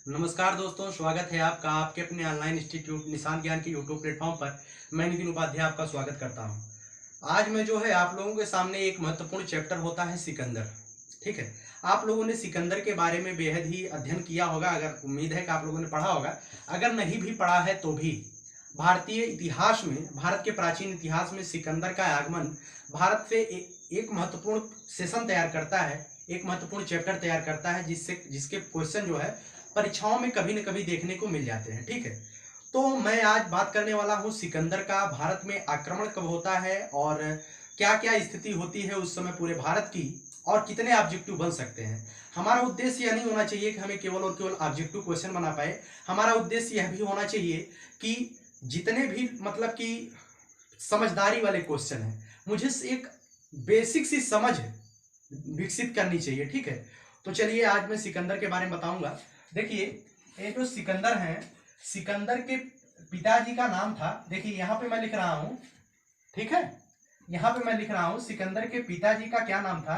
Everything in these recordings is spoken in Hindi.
नमस्कार दोस्तों, स्वागत है आपका आपके अपने ऑनलाइन इंस्टीट्यूट निशान ज्ञान के यूट्यूब प्लेटफॉर्म पर। मैं नितिन उपाध्याय आपका स्वागत करता हूं। आज मैं जो है आप लोगों के सामने एक महत्वपूर्ण चैप्टर होता है सिकंदर। ठीक है, आप लोगों ने सिकंदर के बारे में बेहद ही अध्ययन किया होगा। अगर उम्मीद है कि आप लोगों ने पढ़ा होगा, अगर नहीं भी पढ़ा है तो भी भारतीय इतिहास में, भारत के प्राचीन इतिहास में सिकंदर का आगमन भारत से एक महत्वपूर्ण सेशन तैयार करता है, एक महत्वपूर्ण चैप्टर तैयार करता है, जिसके क्वेश्चन जो है परीक्षाओं में कभी न कभी देखने को मिल जाते हैं। ठीक है, तो मैं आज बात करने वाला हूं सिकंदर का। भारत में आक्रमण कब होता है और क्या क्या स्थिति होती है उस समय पूरे भारत की, और कितने ऑब्जेक्टिव बन सकते हैं। हमारा उद्देश्य यह नहीं होना चाहिए कि हमें केवल और केवल ऑब्जेक्टिव क्वेश्चन बना पाए। हमारा उद्देश्य यह भी होना चाहिए कि जितने भी मतलब कि समझदारी वाले क्वेश्चन है, मुझे एक बेसिक सी समझ विकसित करनी चाहिए। ठीक है, तो चलिए आज मैं सिकंदर के बारे में बताऊंगा। देखिए, ये जो सिकंदर हैं, सिकंदर के पिताजी का नाम था, देखिए यहाँ पे मैं लिख रहा हूँ। ठीक है, यहाँ पे मैं लिख रहा हूँ सिकंदर के पिताजी का क्या नाम था।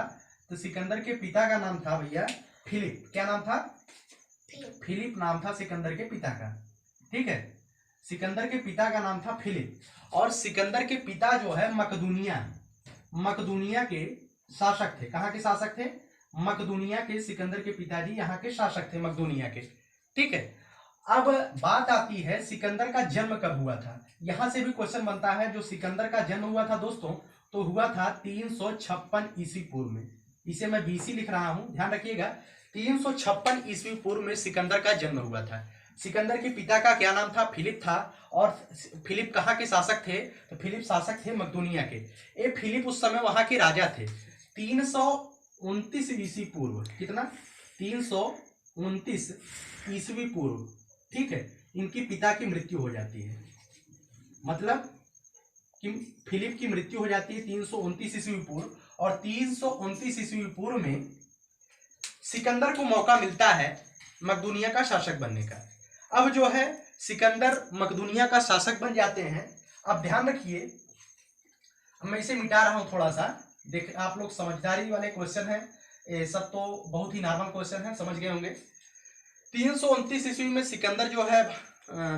तो सिकंदर के पिता का नाम था भैया फिलिप। क्या नाम था? फिलिप नाम था सिकंदर के पिता का। ठीक है, सिकंदर के पिता का नाम था फिलिप। और सिकंदर के पिता जो है मकदूनिया के शासक थे। कहाँ के शासक थे? मकदूनिया के। सिकंदर के पिताजी यहाँ के शासक थे, मकदूनिया के। ठीक है, अब बात आती है सिकंदर का जन्म कब हुआ था। यहां से भी क्वेश्चन बनता है। जो सिकंदर का जन्म हुआ था दोस्तों, तो हुआ था 356 ईस्वी पूर्व में। इसे मैं बीसी लिख रहा हूं, ध्यान रखिएगा। 356 ईस्वी पूर्व में सिकंदर का जन्म हुआ था। सिकंदर के पिता का क्या नाम था? फिलिप था। और फिलिप कहाँ के शासक थे? तो फिलिप शासक थे मकदूनिया के। ये फिलिप उस समय वहां के राजा थे। 329 ईस्वी पूर्व। कितना? 329 ईस्वी पूर्व। ठीक है, इनकी पिता की मृत्यु हो जाती है। मतलब कि फिलिप की मृत्यु हो जाती है 329 ईस्वी पूर्व। और 329 ईस्वी पूर्व में सिकंदर को मौका मिलता है मकदूनिया का शासक बनने का। अब जो है सिकंदर मकदूनिया का शासक बन जाते हैं। अब ध्यान रखिए, मैं इसे मिटा रहा हूं थोड़ा सा। देख, आप लोग समझदारी वाले क्वेश्चन है, ये सब तो बहुत ही नॉर्मल क्वेश्चन है, समझ गए होंगे। 329 ईस्वी में सिकंदर जो है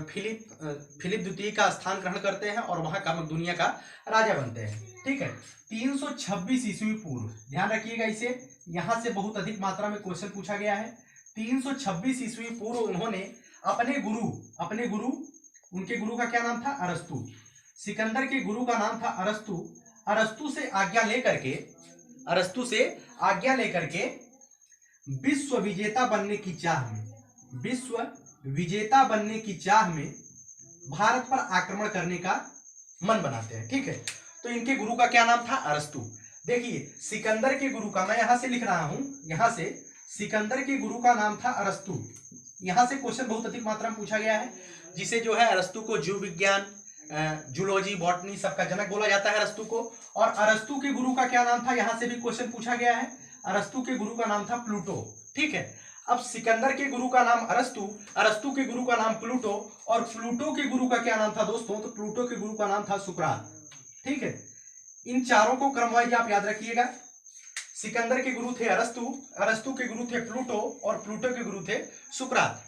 फिलिप द्वितीय का स्थान ग्रहण करते हैं और वहां का मकदूनिया का राजा बनते हैं। ठीक है, 326 ईस्वी पूर्व, ध्यान रखिएगा इसे, यहां से बहुत अधिक मात्रा में क्वेश्चन पूछा गया है। 326 ईस्वी पूर्व उन्होंने अपने गुरु, उनके गुरु का क्या नाम था? अरस्तु। सिकंदर के गुरु का नाम था अरस्तु। अरस्तु से आज्ञा लेकर के विश्व विजेता बनने की चाह में भारत पर आक्रमण करने का मन बनाते हैं। ठीक है, तो इनके गुरु का क्या नाम था? अरस्तु। देखिए, सिकंदर के गुरु का मैं यहां से लिख रहा हूं, यहां से सिकंदर के गुरु का नाम था अरस्तु। यहां से क्वेश्चन बहुत अधिक मात्रा में पूछा गया है, जिसे जो है अरस्तु को जीव विज्ञान, जूलॉजी, बॉटनी सबका जनक बोला जाता है अरस्तु को। और अरस्तु के गुरु का क्या नाम था? यहां से भी क्वेश्चन पूछा गया है। अरस्तु के गुरु का नाम था प्लूटो। ठीक है, अब सिकंदर के गुरु का नाम अरस्तु, अरस्तु के गुरु का नाम प्लूटो, और प्लूटो के गुरु का क्या नाम था दोस्तों? तो प्लूटो के गुरु का नाम था सुकरात। ठीक है, इन चारों को क्रमवाइज आप याद रखिएगा। सिकंदर के गुरु थे अरस्तु, अरस्तु के गुरु थे प्लूटो, और प्लूटो के गुरु थे सुकरात।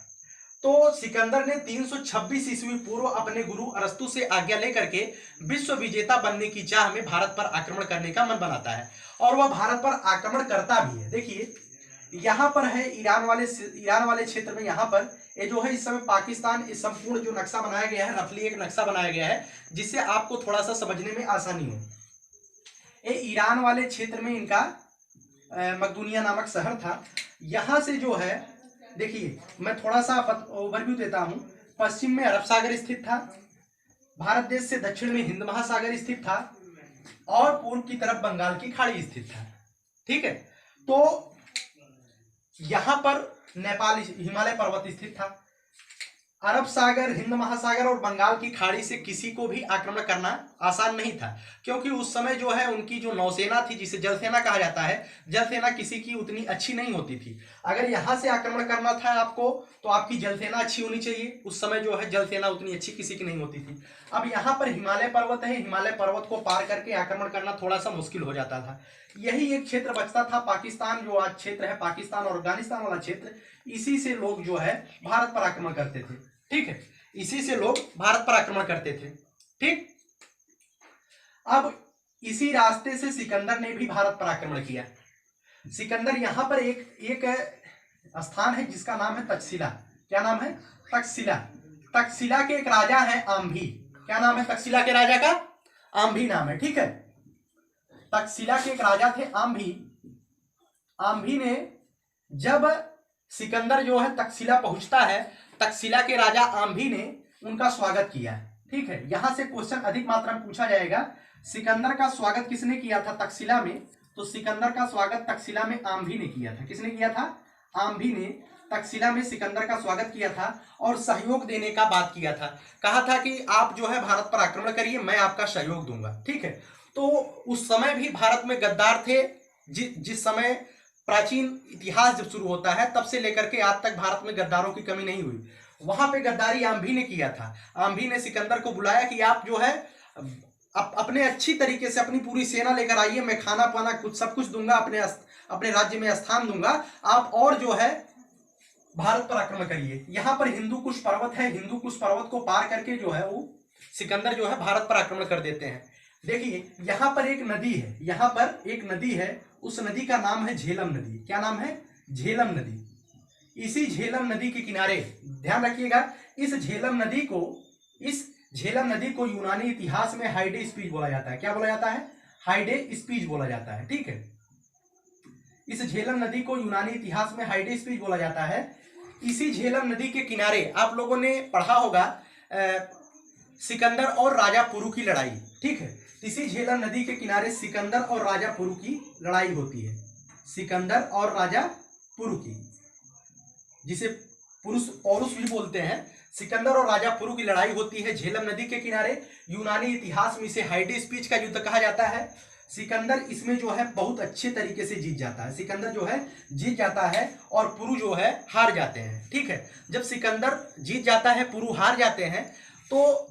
तो सिकंदर ने 326 ईस्वी पूर्व अपने गुरु अरस्तु से आज्ञा लेकर के विश्व विजेता बनने की चाह में भारत पर आक्रमण करने का मन बनाता है, और वह भारत पर आक्रमण करता भी है। देखिए, यहाँ पर है ईरान वाले क्षेत्र में, यहाँ पर ये जो है इस समय पाकिस्तान, इस संपूर्ण जो नक्शा बनाया गया है, रफली एक नक्शा बनाया गया है जिससे आपको थोड़ा सा समझने में आसानी हो। ये ईरान वाले क्षेत्र में इनका मकदूनिया नामक शहर था। यहां से जो है, देखिए मैं थोड़ा सा ओवरव्यू देता हूं। पश्चिम में अरब सागर स्थित था, भारत देश से दक्षिण में हिंद महासागर स्थित था, और पूर्व की तरफ बंगाल की खाड़ी स्थित था। ठीक है, तो यहां पर नेपाल हिमालय पर्वत स्थित था। अरब सागर, हिंद महासागर और बंगाल की खाड़ी से किसी को भी आक्रमण करना आसान नहीं था, क्योंकि उस समय जो है उनकी जो नौसेना थी, जिसे जल सेना कहा जाता है, जल सेना किसी की उतनी अच्छी नहीं होती थी। अगर यहां से आक्रमण करना था आपको, तो आपकी जल सेना अच्छी होनी चाहिए। उस समय जो है जल सेना उतनी अच्छी किसी की नहीं होती थी। अब यहाँ पर हिमालय पर्वत है, हिमालय पर्वत को पार करके आक्रमण करना थोड़ा सा मुश्किल हो जाता था। यही एक क्षेत्र बचता था पाकिस्तान, जो आज क्षेत्र है पाकिस्तान और अफगानिस्तान वाला क्षेत्र, इसी से लोग जो है भारत पर आक्रमण करते थे। ठीक है, इसी से लोग भारत पर आक्रमण करते थे। ठीक, अब इसी रास्ते से सिकंदर ने भी भारत पर आक्रमण किया। सिकंदर यहां पर एक स्थान है जिसका नाम है तक्षशिला। क्या नाम है? तक्षशिला। तक्षशिला के एक राजा है आम्भी। क्या नाम है तक्षशिला के राजा का? आम्भी नाम है। ठीक है, तक्षशिला के एक राजा थे आम्भी। आम्भी ने जब सिकंदर जो है तक्षशिला पहुंचता है, तक्षशिला के राजा आम्भी ने उनका स्वागत किया। ठीक है, यहां से क्वेश्चन अधिक मात्रा में पूछा जाएगा, सिकंदर का स्वागत किसने किया था तक्षशिला में? तो सिकंदर का स्वागत तक्षशिला में आम्भी ने किया था। किसने किया था? आम्भी ने तक्षशिला में सिकंदर का स्वागत किया था और सहयोग देने का बात किया था। कहा था कि आप जो है भारत पर आक्रमण करिए, मैं आपका सहयोग दूंगा। ठीक है, तो उस समय भी भारत में गद्दार थे। जिस समय प्राचीन इतिहास जब शुरू होता है तब से लेकर के आज तक भारत में गद्दारों की कमी नहीं हुई। वहां पे गद्दारी आम्भी ने किया था। आम्भी ने सिकंदर को बुलाया कि आप जो है अपने अच्छी तरीके से अपनी पूरी सेना लेकर आइए, मैं खाना पाना कुछ सब कुछ दूंगा, अपने राज्य में स्थान दूंगा, आप और जो है भारत पर आक्रमण करिए। यहां पर हिंदू कुश पर्वत है, हिंदू कुश पर्वत को पार करके जो है वो सिकंदर जो है भारत पर आक्रमण कर देते हैं। देखिए यहां पर एक नदी है, यहां पर एक नदी है, उस नदी का नाम है झेलम नदी। क्या नाम है? झेलम नदी। इसी झेलम नदी के किनारे, ध्यान रखिएगा, इस झेलम नदी को यूनानी इतिहास में हाइडे स्पीच बोला जाता है। क्या बोला जाता है? हाइडे स्पीच बोला जाता है। ठीक है, इस झेलम नदी को यूनानी इतिहास में हाइडे स्पीच बोला जाता है। इसी झेलम नदी के किनारे आप लोगों ने पढ़ा होगा सिकंदर और राजा पुरु की लड़ाई। ठीक है, इसी झेलम नदी के किनारे सिकंदर और राजा पुरु की लड़ाई होती है। सिकंदर और राजा पुरु की, जिसे पुरुष औरुस भी बोलते हैं, सिकंदर और राजा पुरु की लड़ाई होती है झेलम नदी के किनारे। यूनानी इतिहास में इसे हाइडे स्पीच का युद्ध कहा जाता है। सिकंदर इसमें जो है बहुत अच्छे तरीके से जीत जाता है। सिकंदर जो है जीत जाता है और पुरु जो है हार जाते हैं। ठीक है, जब सिकंदर जीत जाता है, पुरु हार जाते हैं, तो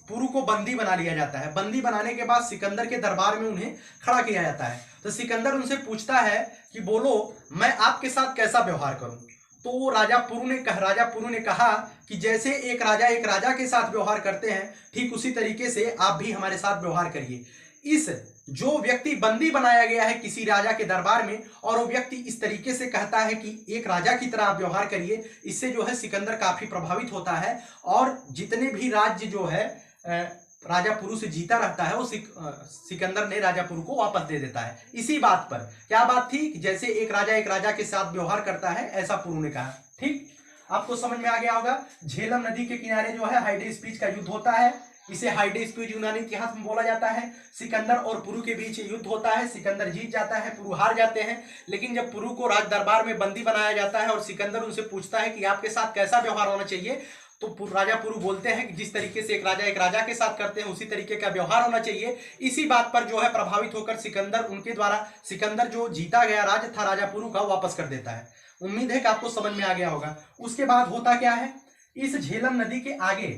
पुरु को बंदी बना लिया जाता है। बंदी बनाने के बाद सिकंदर के दरबार में उन्हें खड़ा किया जाता है। तो सिकंदर उनसे पूछता है कि बोलो मैं आपके साथ कैसा व्यवहार करूं? तो राजा पुरु ने कहा कि जैसे एक राजा के साथ व्यवहार करते हैं, ठीक उसी तरीके से आप भी हमारे साथ व्यवहार करिए। इस जो व्यक्ति बंदी बनाया गया है किसी राजा के दरबार में, और वो व्यक्ति इस तरीके से कहता है कि एक राजा की तरह आप व्यवहार करिए, इससे जो है सिकंदर काफी प्रभावित होता है और जितने भी राज्य जो है राजा पुरु से जीता रहता है वो सिकंदर ने राजा पुरु को वापस दे देता है। इसी बात पर, क्या बात थी कि जैसे एक राजा के साथ व्यवहार करता है, ऐसा पुरु ने कहा। ठीक, आपको समझ में आ गया होगा। झेलम नदी के किनारे जो है हाइडे स्पीच का युद्ध होता है। इसे हाइडे स्पीच यूनानी इतिहास में बोला जाता है। सिकंदर और पुरु के बीच युद्ध होता है। सिकंदर जीत जाता है, पुरु हार जाते हैं। लेकिन जब पुरु को राज दरबार में बंदी बनाया जाता है और सिकंदर उनसे पूछता है कि आपके साथ कैसा व्यवहार होना चाहिए, तो राजा पुरु बोलते हैं कि जिस तरीके से एक राजा के साथ करते हैं उसी तरीके का व्यवहार होना चाहिए। इसी बात पर जो है प्रभावित होकर सिकंदर जो जीता गया राज्य था राजा पुरु का, वापस कर देता है। उम्मीद है कि आपको समझ में आ गया होगा। उसके बाद होता क्या है, इस झेलम नदी के आगे,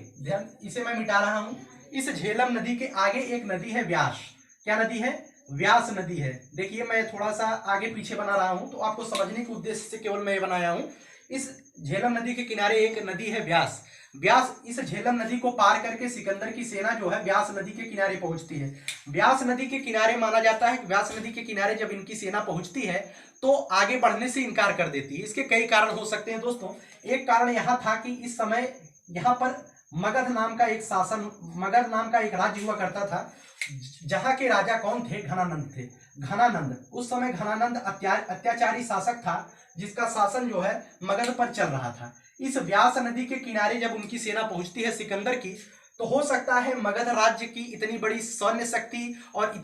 इसे मैं मिटा रहा हूं, इस झेलम नदी के आगे एक नदी है व्यास। क्या नदी है? व्यास नदी है। देखिए मैं थोड़ा सा आगे पीछे बना रहा हूं, तो आपको समझने के उद्देश्य से केवल मैं ये बनाया हूं। इस झेलम नदी के किनारे एक नदी है व्यास। इस झेलम नदी को पार करके सिकंदर की सेना जो है व्यास नदी के किनारे पहुंचती है। व्यास नदी के किनारे माना जाता है कि व्यास नदी के किनारे जब इनकी सेना पहुंचती है तो आगे बढ़ने से इनकार कर देती है। इसके कई कारण हो सकते हैं दोस्तों। एक कारण यह था कि इस समय यहाँ पर मगध नाम का एक राज्य हुआ करता था, जहां के राजा कौन थे? घनानंद थे। घनानंद, उस समय घनानंद अत्याचारी शासक था, जिसका शासन जो है मगध पर चल रहा था। इस व्यास नदी के किनारे जब उनकी सेना पहुंचती है सिकंदर की, तो हो सकता है मगध राज्य की इतनी बड़ी सैन्य शक्ति और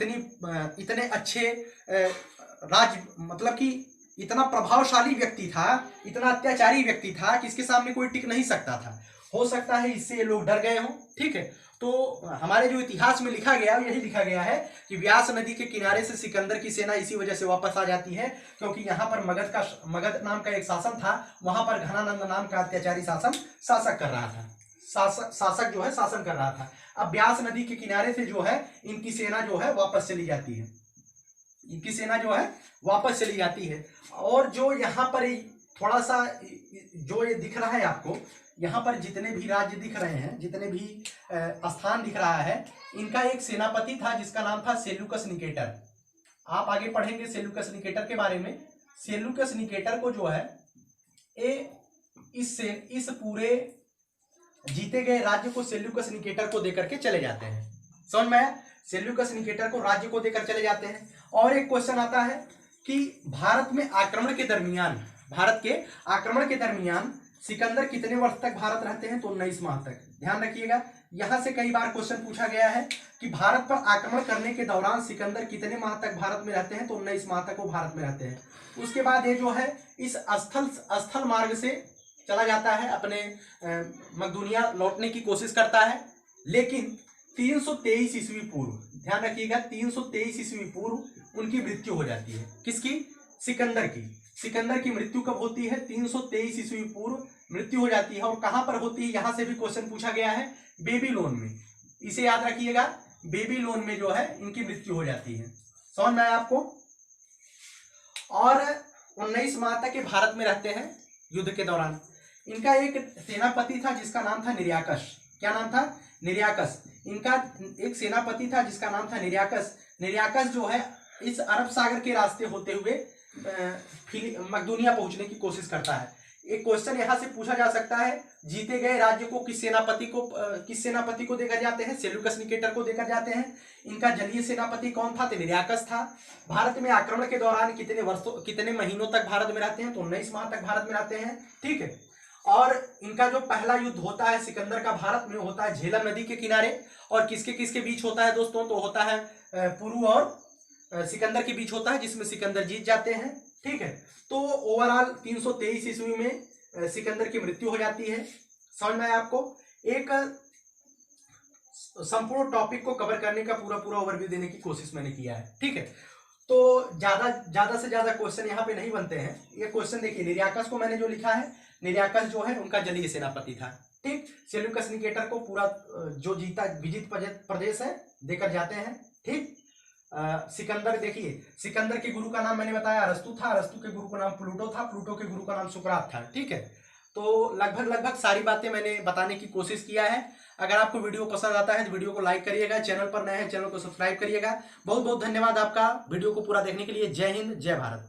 इतने अच्छे राज्य, मतलब कि इतना प्रभावशाली व्यक्ति था, इतना अत्याचारी व्यक्ति था कि इसके सामने कोई टिक नहीं सकता था। हो सकता है इससे ये लोग डर गए हों। ठीक है, तो हमारे जो इतिहास में लिखा गया यही लिखा गया है कि व्यास नदी के किनारे से सिकंदर की सेना इसी वजह से वापस आ जाती है, क्योंकि यहाँ पर मगध नाम का एक शासन था, वहां पर घनानंद नाम का अत्याचारी शासक कर रहा था, शासक जो है शासन कर रहा था। अब व्यास नदी के किनारे से जो है इनकी सेना जो है वापस चली जाती है। इनकी सेना जो है वापस चली जाती है। और जो यहाँ पर थोड़ा सा जो ये दिख रहा है आपको, यहाँ पर जितने भी राज्य दिख रहे हैं, जितने भी स्थान दिख रहा है, इनका एक सेनापति था जिसका नाम था सेल्यूकस निकेटर। आप आगे पढ़ेंगे सेल्यूकस निकेटर के बारे में। सेल्यूकस निकेटर को जो है इस पूरे जीते गए राज्य को सेल्यूकस निकेटर को देकर के चले जाते हैं। समझ में आया? सेल्यूकस निकेटर को राज्य को देकर चले जाते हैं। और एक क्वेश्चन आता है कि भारत के आक्रमण के दरमियान सिकंदर कितने वर्ष तक भारत रहते हैं? तो 19 माह तक। ध्यान रखिएगा, यहां से कई बार क्वेश्चन पूछा गया है कि भारत पर आक्रमण करने के दौरान सिकंदर कितने माह तक भारत में रहते हैं? तो 19 माह तक वो भारत में रहते हैं। उसके बाद ये जो है इस स्थल मार्ग से चला जाता है, अपने मकदूनिया लौटने की कोशिश करता है, लेकिन 323 ईस्वी पूर्व, ध्यान रखिएगा, 323 ईस्वी पूर्व उनकी मृत्यु हो जाती है। किसकी? सिकंदर की। सिकंदर की मृत्यु कब होती है? 323 ईस्वी पूर्व मृत्यु हो जाती है। और कहां पर होती है? यहां से भी क्वेश्चन पूछा गया है, बेबीलोन में। इसे याद रखिएगा, बेबीलोन में जो है इनकी मृत्यु हो जाती है। समझ में आया आपको? और 19 माह तक ये भारत में रहते हैं युद्ध के दौरान। इनका एक सेनापति था जिसका नाम था निर्याकस। क्या नाम था? निर्याकस। इनका एक सेनापति था जिसका नाम था निर्याकस। निर्याकस जो है इस अरब सागर के रास्ते होते हुए मकदूनिया पहुंचने की कोशिश करता है। एक क्वेश्चन यहां से पूछा जा सकता है, जीते गए राज्य को किस सेनापति को देकर जाते हैं? सेल्यूकस निकेटर को देकर जाते हैं। इनका जलीय सेनापति कौन था? तो निर्याकस था। भारत में आक्रमण के दौरान कितने महीनों तक भारत में रहते हैं? तो 19 माह तक भारत में रहते हैं। ठीक है। और इनका जो पहला युद्ध होता है सिकंदर का, भारत में होता है झेलम नदी के किनारे। और किसके किसके बीच होता है दोस्तों? तो होता है पुरु और सिकंदर के बीच होता है, जिसमें सिकंदर जीत जाते हैं। ठीक है। तो ओवरऑल 323 ईस्वी में सिकंदर की मृत्यु हो जाती है। समझ में आया आपको? एक संपूर्ण टॉपिक को कवर करने का पूरा ओवरव्यू देने की कोशिश मैंने किया है। ठीक है। तो ज्यादा से ज्यादा क्वेश्चन यहाँ पे नहीं बनते हैं। ये क्वेश्चन देखिए, निर्याकस को मैंने जो लिखा है, निर्याकस जो है उनका जलीय सेनापति था। ठीक। सेल्यूकस निकेटर को पूरा जो विजित प्रदेश है देकर जाते हैं। ठीक। सिकंदर, देखिए सिकंदर के गुरु का नाम मैंने बताया अरस्तु था। अरस्तु के गुरु का नाम प्लूटो था। प्लूटो के गुरु का नाम सुकरात था। ठीक है। तो लगभग सारी बातें मैंने बताने की कोशिश किया है। अगर आपको वीडियो पसंद आता है तो वीडियो को लाइक करिएगा, चैनल पर नए हैं चैनल को सब्सक्राइब करिएगा। बहुत बहुत धन्यवाद आपका वीडियो को पूरा देखने के लिए। जय हिंद, जय भारत।